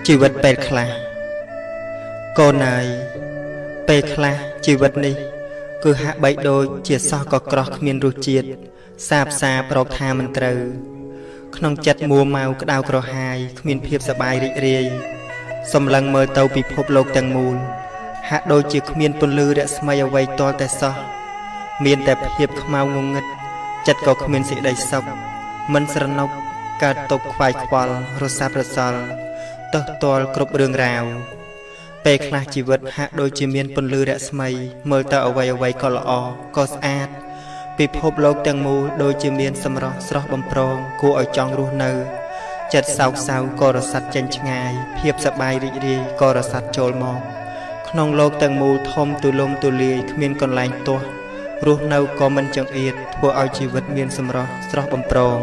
ជីវិតពេលខ្លះកូនអើយពេលខ្លះជីវិតនេះគឺហាក់បីដូចជាសោះក៏ក្រោះគ្មានរសជាតិសាបសាប្រកថាមិនត្រូវក្នុងចិត្តមួម៉ៅក្តៅក្រហាយគ្មានភាពសប្បាយរីករាយសម្លឹងមើលទៅពិភពលោកទាំងមូលហាក់ដូចជាគ្មានពន្លឺរស្មីអ្វីទាល់តែសោះមានតែភាពខ្មៅងងឹតចិត្តក៏គ្មានសេចក្តីសុខមិនស្រណុកកើតទុកខ្វាយខ្វល់រសាប់រសល់ទើសទាល់គ្រប់រឿងរ៉ាវពេលខ្លះជីវិតហាក់ដូចជាមានពន្លឺរស្មីមើលទៅអ្វីក៏ល្អក៏ស្អាតពិភពលោកទាំងមូលដូចជាមានសម្រស់ស្រស់បំព្រងគួរឲ្យចង់រស់នៅចិត្តសោកសៅក៏រសាត់ចេញឆ្ងាយភាពសប្បាយរីករាយក៏រសាត់ចូលមកក្នុងโลกទាំងមូលធំទូលំទូលាយគ្មានកន្លែងទាស់រស់នៅក៏មិនចង្អៀតធ្វើឲ្យជីវិតមានសម្រស់ស្រស់បំព្រង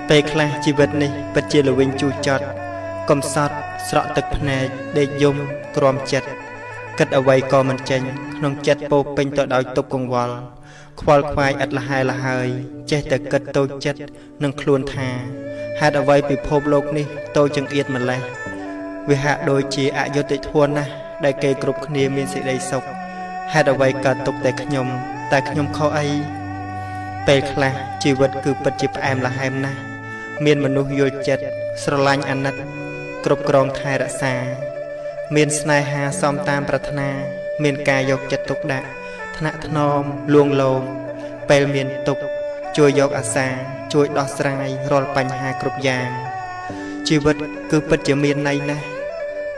ពេលខ្លះជីវិតនេះពិតជាល្វីងជូរចត់កំសត់ស្រក់ទឹកភ្នែកដេកយំទ្រាំចិត្តគិតអ្វីក៏មិនចេញក្នុងចិត្តពោពេញទៅដោយទុក្ខកង្វល់ខ្វល់ខ្វាយឥតលហែលហើយចេះតែគិតតូចចិត្តនឹងខ្លួនថាហេតុអ្វីពិភពលោកនេះតូចចង្អៀតម្លេះវាហាក់ដូចជាអយុត្តិធម៌ណាស់ដែលគេគ្រប់គ្នាមានសេចក្តីសុខហេតុអ្វីកើតទុកតែខ្ញុំខុសអីពេលខ្លះជីវិតគឺពិតជាផ្អែមល្ហែមណាស់មានមនុស្សយល់ចិត្តស្រឡាញ់អាណិតគ្រប់គ្រងថែរក្សាមានស្នេហាសមតាមប្រាថ្នាមានការយកចិត្តទុកដាក់ថ្នាក់ថ្នមលួងលោមពេលមានទុក្ខជួយយកអាសាជួយដោះស្រាយរាល់បញ្ហាគ្រប់យ៉ាងជីវិតគឺពិតជាមានន័យណាស់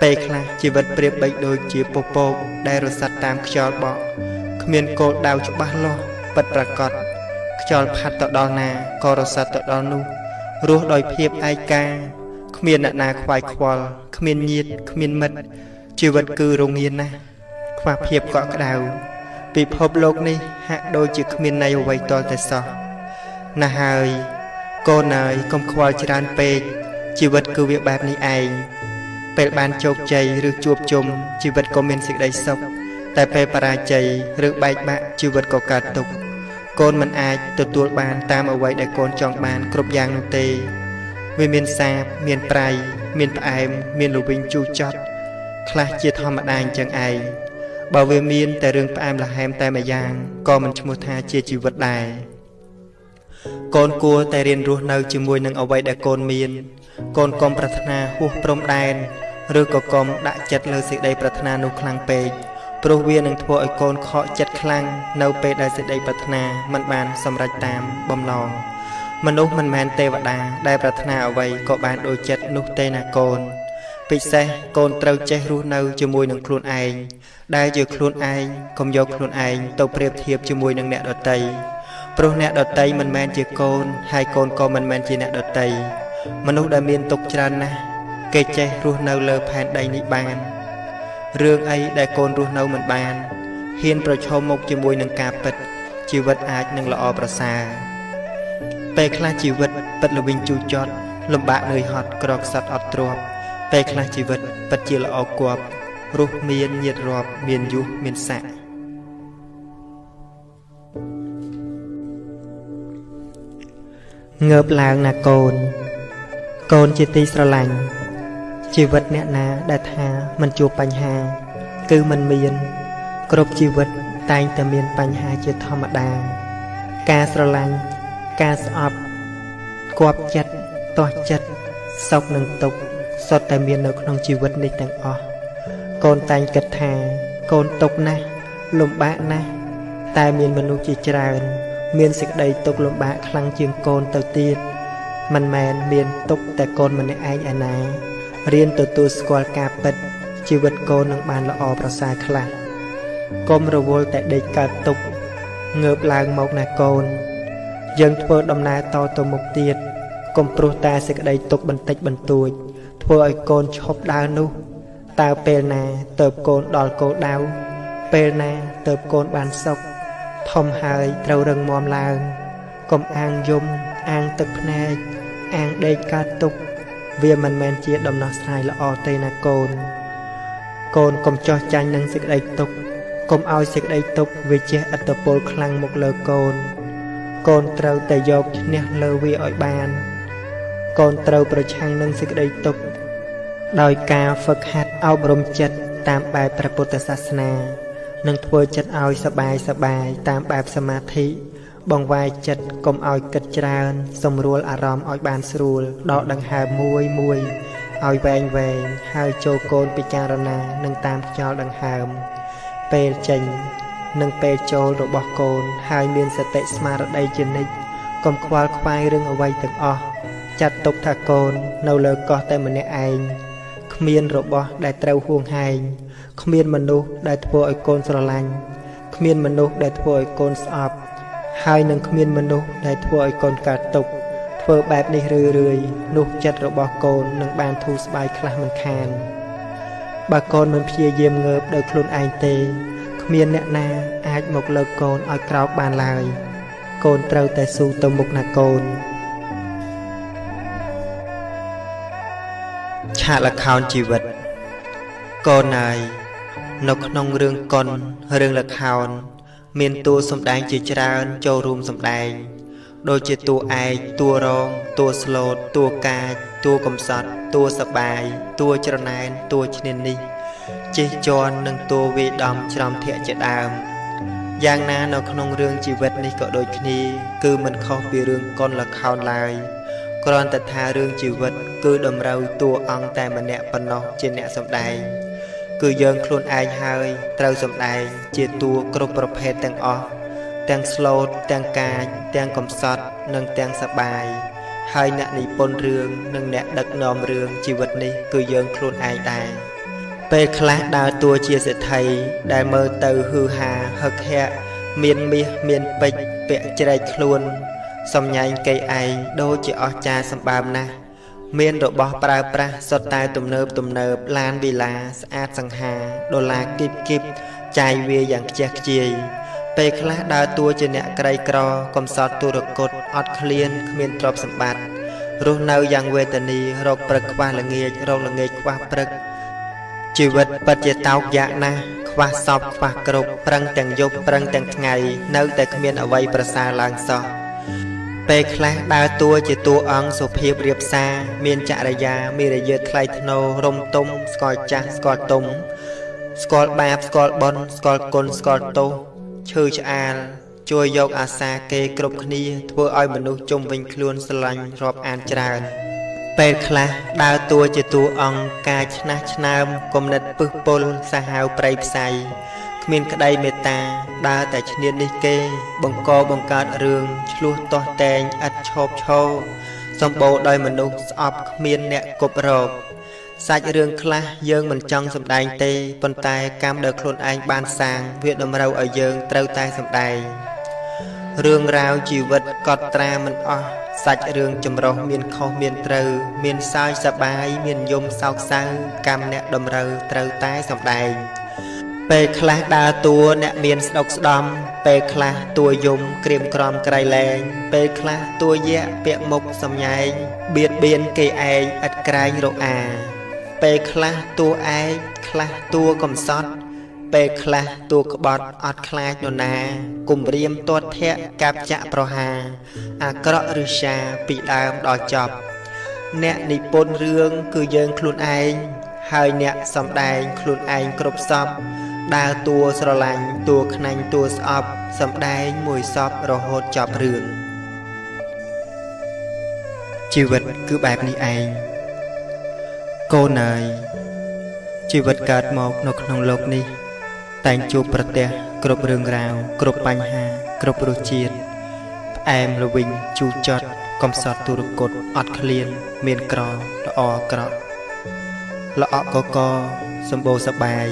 ពេលខ្លះជីវិតប្រៀបបីដូចជាពពកដែលរសាត់តាមខ្យល់បក់គ្មានគោលដៅច្បាស់លាស់ពិតប្រាកដខ្យល់ផាត់ទៅដល់ណាក៏រសាត់ទៅដល់នោះរស់ដោយភាពឯកាគ្មានអ្នកណាខ្វាយខ្វល់គ្មានញាតិគ្មានមិត្តជីវិតគឺរងាណាស់ខ្វះភាពកក់ក្ដៅពិភពលោកនេះហាក់ដូចជាគ្មានន័យអ្វីទាល់តែសោះណាស់ហើយកូនអើយកុំខ្វល់ច្រើនពេកជីវិតគឺវាបែបនេះឯងពេលបានជោគជ័យឬជួបជុំជីវិតក៏មានសេចក្តីសុខតែពេលបរាជ័យឬបែកបាក់ជីវិតក៏កើតទុក្ខកូនមិនអាចទទួលបានតាមអ្វីដែលកូនចង់បានគ្រប់យ៉ាងនោះទេវាមានសាបមានប្រៃមានផ្អែមមានល្វីងជូរចត់ខ្លះជាធម្មតាអញ្ចឹងឯងបើវាមានតែរឿងផ្អែមល្ហែមតែម្យ៉ាងក៏មិនឈ្មោះថាជាជីវិតដែរកូនគួរតែរៀនរស់នៅជាមួយនឹងអ្វីដែលកូនមានកូនកុំប្រាថ្នាហួសព្រំដែនឬក៏កុំដាក់ចិត្តលើសេចក្តីប្រាថ្នានោះខ្លាំងពេកព្រោះវានឹងធ្វើឲ្យកូនខកចិត្តខ្លាំងនៅពេលដែលសេចក្តីប្រាថ្នាមិនបានសម្រេចតាមបំណងមនុស្សមិនមែនទេវតាដែលប្រាថ្នាអ្វីក៏បានដូចចិត្តនោះទេណាកូនពិសេសកូនត្រូវចេះរស់នៅជាមួយនឹងខ្លួនឯងដែលជាខ្លួនឯងកុំយកខ្លួនឯងទៅប្រៀបធៀបជាមួយនឹងអ្នកដទៃព្រោះអ្នកដទៃមិនមែនជាកូនហើយកូនក៏មិនមែនជាអ្នកដទៃមនុស្សដែលមានទុក្ខច្រើនណាស់គេចេះរស់នៅលើផែនដីនេះបានរឿងអីដែលកូនរស់នៅមិនបានហ៊ានប្រឈមមុខជាមួយនឹងការពិតជីវិតអាចនឹងល្អប្រសើរពេលខ្លះជីវិតពិតល្វីងជូរចត់លំបាកនឿយហត់ក្រខ្សត់អត់ទ្រាំពេលខ្លះជីវិតពិតជាល្អគប់រស់មានញាតិរាប់មានយុះមានស័ក្តិងើបឡើងណាកូនកូនជាទីស្រឡាញ់ជីវិតអ្នកណាដែលថាមិនជួបបញ្ហាគឺមិនមានគ្រប់ជីវិតតែងតែមានបញ្ហាជាធម្មតាការស្រឡាញ់ការស្អប់គប់ចិត្តទាស់ចិត្តសុខនិងទុក្ខសុទ្ធតែមាននៅក្នុងជីវិតនេះទាំងអស់កូនតែងគិតថាកូនទុក្ខណាស់លំបាកណាស់តែមានមនុស្សជាច្រើនមានសេចក្តីទុក្ខលំបាកខ្លាំងជាងកូនទៅទៀតមិនមែនមានទុក្ខតែកូនម្នាក់ឯងឯណារៀនទទួលស្គាល់ការពិតជីវិតកូននឹងបានល្អប្រសើរខ្លះកុំរវល់តែដេកកើតទុក្ខងើបឡើងមកណាកូនយើងធ្វើដំណើរតទៅមុខទៀតកុំព្រោះតែសេចក្តីទុក្ខបន្តិចបន្តួចធ្វើឲ្យកូនឈប់ដើរនោះតើពេលណាទៅកូនដល់គោលដៅពេលណាទៅកូនបានសុខធំហើយត្រូវរឹងមាំឡើងកុំអាងយំអាងទឹកភ្នែកអាងដេកកើតទុក្ខវាមិនមែនជាដំណោះស្រាយល្អទេណាកូនកូនកុំចោះចាញ់នឹងសេចក្តីទុក្ខកុំឲ្យសេចក្តីទុក្ខវាជះឥទ្ធិពលខ្លាំងមកលើកូនកូនត្រូវតែយកឈ្នះលើវាឲ្យបានកូនត្រូវប្រឆាំងនឹងសេចក្តីទុក្ខ ដោយការហ្វឹកហាត់អប់រំចិត្តតាមបែបព្រះពុទ្ធសាសនានិងធ្វើចិត្តឲ្យសបាយតាមបែបសមាធិបង្វែរចិត្តកុំឲ្យគិតច្រើនសម្រួលអារម្មណ៍ឲ្យបានស្រួលដកដង្ហើមមួយឲ្យវែងហើយចូលកូនពិចារណានឹងតាមខ្យល់ដង្ហើមពេលចេញនិងពេលចូលរបស់កូនហើយមានសតិស្មារតីជានិច្ចកុំខ្វល់ខ្វាយរឿងអ្វីទាំងអស់ចាត់ទុកថាកូននៅលើកោះតែម្នាក់ឯងគ្មានរបស់ដែលត្រូវហួងហែងគ្មានមនុស្សដែលធ្វើឲ្យកូនស្រឡាញ់គ្មានមនុស្សដែលធ្វើឲ្យកូនស្អប់ហើយនឹងគ្មានមនុស្សដែលធ្វើឲ្យកូនកើតទុក្ខធ្វើបែបនេះរឿយនោះចិត្តរបស់កូននឹងបានធូរស្បើយខ្លះមិនខានបើកូនមិនព្យាយាមងើបដោយខ្លួនឯងទេគ្មានអ្នកណាអាចមកលើកកូនឲ្យក្រោកបានឡើយកូនត្រូវតែស៊ូទៅមុខណាកូនឆាកល្ខោនជីវិតកូនអើយនៅក្នុងរឿងកុនរឿងល្ខោនមានតួសម្ដែងជាច្រើនចូលរួមសម្ដែងដូចជាតួឯកតួរងតួស្លូតតួកាចតួកំសត់តួសបាយតួច្រណែនតួឈ្នានីសជិះជាន់និងតួវាយដំច្រំធាក់ជាដើមយ៉ាងណានៅក្នុងរឿងជីវិតនេះក៏ដូចគ្នាគឺមិនខុសពីរឿងកុនល្ខោនឡើយគ្រាន់តែថារឿងជីវិតគឺតម្រូវតួអង្គតែម្នាក់ប៉ុណ្ណោះជាអ្នកសម្ដែងគឺយើងខ្លួនឯងហើយត្រូវសម្ដែងជាតួគ្រប់ប្រភេទទាំងអស់ទាំងស្លូតទាំងកាចទាំងកំសត់និងទាំងសបាយហើយអ្នកនិពន្ធរឿងនិងអ្នកដឹកនាំរឿងជីវិតនេះគឺយើងខ្លួនឯងដែរពេលខ្លះដើរតួជាសេដ្ឋីដែលមើលទៅហឺហាហឹកហាក់មានមាសមានពេជ្រពាក់ជ្រែកខ្លួនសំញែងកៃឯងដូចជាអស្ចារ្យសម្បើមណាស់មានរបស់ប្រើប្រាស់សុទ្ធតែទំនើបឡានវិឡាស្អាតសង្ហាដុល្លារគីបចាយវាយ៉ាងខ្ជះខ្ជាយពេលខ្លះដើរតួជាអ្នកក្រីក្រកំសត់ទុរគតអត់ឃ្លានគ្មានទ្រព្យសម្បត្តិរស់នៅយ៉ាងវេទនារកព្រឹកខ្វះល្ងាចរកល្ងាចខ្វះព្រឹកជីវិតពិតជាតោកយ៉ាក់ណាស់ខ្វះសពខ្វះគ្រប់ប្រឹងទាំងយប់ប្រឹងទាំងថ្ងៃនៅតែគ្មានអ្វីប្រសើរឡើងសោះពេលខ្លះដើរតួជាតួអង្គសុភាពរៀបសារមានចរិយាមានរយាថ្លៃថ្នូររំទុំស្គាល់ចាស់ស្គាល់ទុំស្គាល់បាបស្គាល់បុណ្យស្គាល់គុណស្គាល់ទោសឈឺឆ្អាលជួយយកអាសាគេគ្រប់គ្នាធ្វើឲ្យមនុស្សជុំវិញខ្លួនស្រឡាញ់រាប់អានច្រើនពេលខ្លះដើរតួជាតួអង្គកាយឆ្នះឆ្នើមគំនិតពឹសពុលសាហាវប្រៃផ្សៃគ្មានក្តីមេត្តាដើរតែឈ្នានីសគេបង្កើតរឿងឆ្លោះទាស់តែងឥតឈប់ឈរសម្បូរដោយមនុស្សស្អប់គ្មានអ្នកគប់រកសាច់រឿងខ្លះយើងមិនចង់សម្ដែងទេប៉ុន្តែកម្មដែលខ្លួនឯងបានសាងវាតម្រូវឲ្យយើងត្រូវតែសម្ដែងរឿងរ៉ាវជីវិតកត់ត្រាមិនអស់សាច់រឿងចម្រុះមានខុសមានត្រូវមានសើចសប្បាយមានយំសោកសៅកម្មអ្នកតម្រូវត្រូវតែសម្ដែងពេលខ្លះដើរតួអ្នកមានស្ដុកស្ដំពេលខ្លះតួយំក្រៀមក្រំក្រៃលែងពេលខ្លះតួយៈពាក់មុខសំញែងបៀតបៀនគេឯងឥតក្រែងរអាពេលខ្លះតួឯកខ្លះតួកំសត់ពេលខ្លះតួក្បត់អត់ខ្លាចនរណាគំរាមទាត់ធាក់កាប់ចាក់ប្រហារអាក្រក់ឬឆាពីដើមដល់ចប់អ្នកនិពន្ធរឿងគឺយើងខ្លួនឯងហើយអ្នកសម្ដែងខ្លួនឯងគ្រប់សពដើរតួស្រឡាញ់តួខ្នាញ់តួស្អប់សម្ដែងមួយសពរហូតចប់រឿងជីវិតគឺបែបនេះឯងកូនអើយជីវិតកើតមកនៅក្នុងโลกនេះតែងជួបប្រទះគ្រប់រឿងរ៉ាវគ្រប់បញ្ហាគ្រប់រសជាតិផ្អែមល្វីងជូរចត់កំសត់ទុរគតអត់ឃ្លានមានក្រល្អអាក្រក់ល្អក់កកសម្បូរសបាយ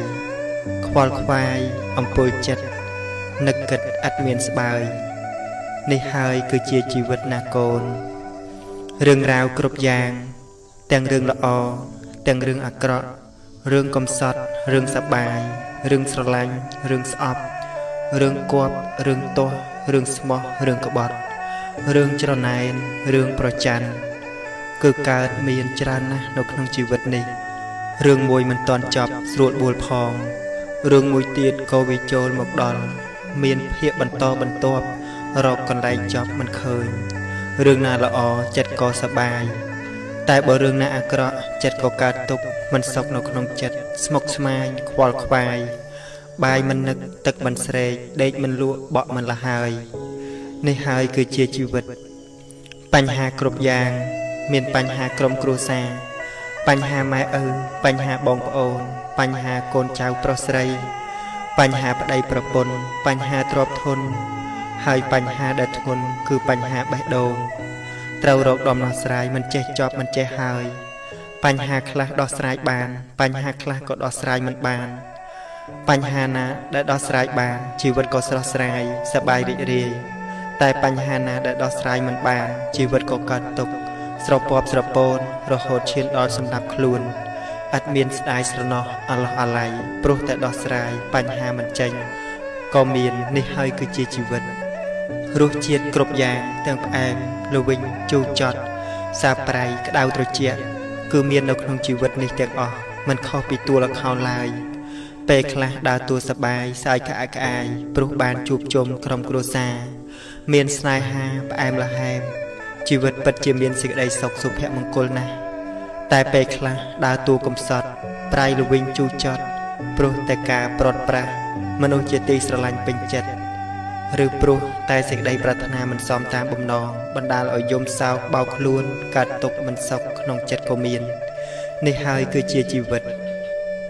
ខ្វល់ខ្វាយអំពុលចិត្តនឹកគិតឥតមានស្បើយនេះហើយគឺជាជីវិតណាកូនរឿងរ៉ាវគ្រប់យ៉ាងទាំងរឿងល្អទាំងរឿងអាក្រក់រឿងកំសត់រឿងសប្បាយរឿងស្រឡាញ់រឿងស្អប់រឿងគប់រឿងទាស់រឿងស្មោះរឿងក្បត់រឿងច្រណែនរឿងប្រច័ណ្ឌគឺកើតមានច្រើនណាស់នៅក្នុងជីវិតនេះរឿងមួយមិនទាន់ចប់ស្រួលបួលផងរឿងមួយទៀតក៏វាចូលមកដល់មានភាគបន្តបន្ទាប់រកកន្លែងចប់មិនឃើញរឿងណាល្អចិត្តក៏សប្បាយតែបើរឿងណាអាក្រក់ចិត្តក៏កើតទុក្ខ មិនសុខនៅក្នុងចិត្តស្មុគស្មាញខ្វល់ខ្វាយបាយមិននឹកទឹកមិនស្រេកដេកមិនលក់បក់មិនលះហើយនេះហើយគឺជាជីវិតបញ្ហាគ្រប់យ៉ាងមានបញ្ហាក្រុមគ្រួសារបញ្ហាម៉ែឪបញ្ហាបងប្អូនបញ្ហាកូនចៅប្រុសស្រីបញ្ហាប្តីប្រពន្ធបញ្ហាទ្រព្យធនហើយបញ្ហាដែលធ្ងន់គឺបញ្ហាបេះដូងត្រូវរកដំណោះស្រាយមិនចេះចប់មិនចេះហើយបញ្ហាខ្លះដោះស្រាយបានបញ្ហាខ្លះក៏ដោះស្រាយមិនបានបញ្ហាណាដែលដោះស្រាយបានជីវិតក៏ស្រស់ស្រាយសប្បាយរីករាយតែបញ្ហាណាដែលដោះស្រាយមិនបានជីវិតក៏កើតទុក្ខស្រពាប់ស្រពោនរហូតឈានដល់សម្លាប់ខ្លួនអត់មានស្ដាយស្រណោះអឡោះអាល័យព្រោះតែដោះស្រាយបញ្ហាមិនចេញក៏មាននេះហើយគឺជាជីវិតរសជាតិគ្រប់យ៉ាងទាំងផ្អែមល្វីងជូរចត់សាបប្រៃក្តៅត្រជាក់គឺមាននៅក្នុងជីវិតនេះទាំងអស់មិនខុសពីតួល្ខោនឡើយពេលខ្លះដើរតួសបាយស្អាយក្អាកក្អាយព្រោះបានជួបជុំក្រុមគ្រួសារមានស្នេហាផ្អែមល្ហែមជីវិតពិតជាមានសេចក្តីសុខសុភមង្គលណាស់តែពេលខ្លះដើរតួកំសត់ប្រៃល្វីងជូរចត់ព្រោះតែការប្រត់ប្រាស់មនុស្សជាទីស្រឡាញ់ពេញចិត្តឬព្រោះតែសេចក្តីប្រាថ្នាមិនសមតាមបំណងបណ្ដាលឲ្យយំសោកបោកខ្លួនកើតទុក្ខមិនសុខក្នុងចិត្តក៏មាននេះហើយគឺជាជីវិត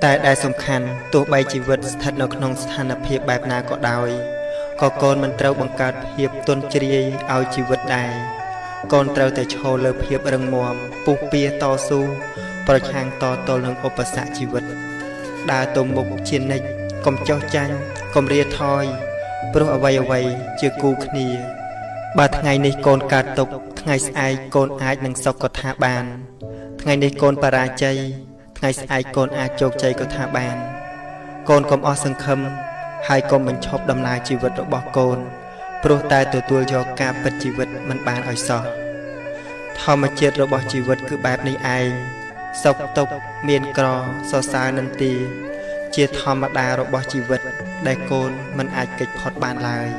តែដែលសំខាន់ទោះបីជីវិតស្ថិតនៅក្នុងស្ថានភាពបែបណាក៏ដោយក៏កូនមិនត្រូវបង្កើតភាពទន់ជ្រាយឲ្យជីវិតដែរកូនត្រូវតែឈរលើភាពរឹងមាំពុះពៀតស៊ូប្រឆាំងតទល់នឹងឧបសគ្គជីវិតដើរទៅមុខជានិច្ចកុំចោះចាញ់កុំរាថយព្រោះអ្វីជាគូគ្នាបើថ្ងៃនេះកូនកើតទុក្ខថ្ងៃស្អែកកូនអាចនឹងសុខក៏ថាបានថ្ងៃនេះកូនបរាជ័យថ្ងៃស្អែកកូនអាចជោគជ័យក៏ថាបានកូនកុំអស់សង្ឃឹមហើយកុំបញ្ឈប់ដំណើរជីវិតរបស់កូនព្រោះតែទទួលយកការពិតជីវិតមិនបានឲ្យសោះធម្មជាតិរបស់ជីវិតគឺបែបនេះឯងសុខទុក្ខមានក្រសរសើរនឹងទីជាធម្មតារបស់ជីវិតដែលកូនមិនអាចគេចផុតបានឡើយ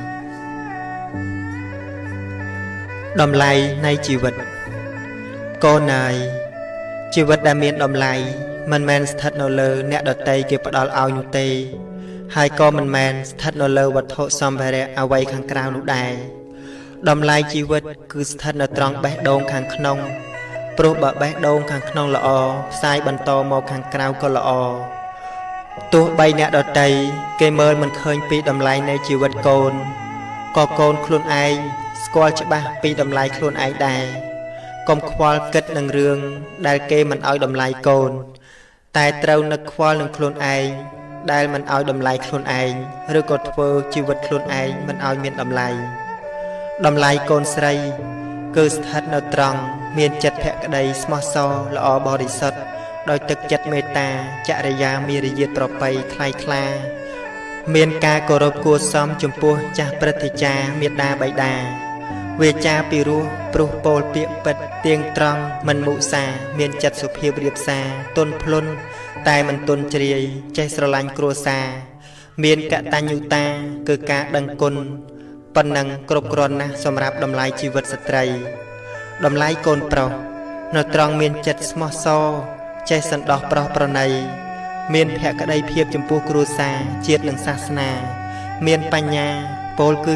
តម្លៃនៃជីវិតកូនអើយជីវិតដែលមានតម្លៃមិនមែនស្ថិតនៅលើអ្នកដទៃគេផ្ដល់ឲ្យនោះទេហើយក៏មិនមែនស្ថិតនៅលើវត្ថុសម្ភារៈអ្វីខាងក្រៅនោះដែរតម្លៃជីវិតគឺស្ថិតនៅត្រង់បេះដូងខាងក្នុងព្រោះបើបេះដូងខាងក្នុងល្អផ្សាយបន្តមកខាងក្រៅក៏ល្អទោះបីអ្នកដទៃគេមើលមិនឃើញពីតម្លៃនៃជីវិតកូនក៏កូនខ្លួនឯងស្គាល់ច្បាស់ពីតម្លៃខ្លួនឯងដែរកុំខ្វល់គិតនឹងរឿងដែលគេមិនឲ្យតម្លៃកូនតែត្រូវនឹកខ្វល់នឹងខ្លួនឯងដែលមិនឲ្យតម្លៃខ្លួនឯងឬក៏ធ្វើជីវិតខ្លួនឯងមិនឲ្យមានតម្លៃកូនស្រីគឺស្ថិតនៅត្រង់មានចិត្តភក្តីស្មោះសរល្អបរិសុទ្ធដោយទឹកចិត្តមេត្តាចរិយាមារយាទប្រពៃថ្លៃថ្លាមានការគោរពគួរសមចំពោះចាស់ព្រឹទ្ធាចារ្យមាតាបិតាវាចាពីរោះព្រោះពោលពាក្យពិតទៀងត្រង់មិនមុសាមានចិត្តសុភាពរៀបសារទន់ភ្លន់តែមិនទន់ជ្រាយចេះស្រឡាញ់គ្រួសារមានកតញ្ញូតាគឺការដឹងគុណប៉ុណ្ណឹងគ្រប់គ្រាន់ណាស់សម្រាប់តម្លៃជីវិតស្ត្រីតម្លៃកូនប្រុសនៅត្រង់មានចិត្តស្មោះសរចេះសន្តោសប្រោសប្រណីមានភក្តីភាពចំពោះគ្រួសារជាតិនិងសាសនាមានបញ្ញាពោលគឺ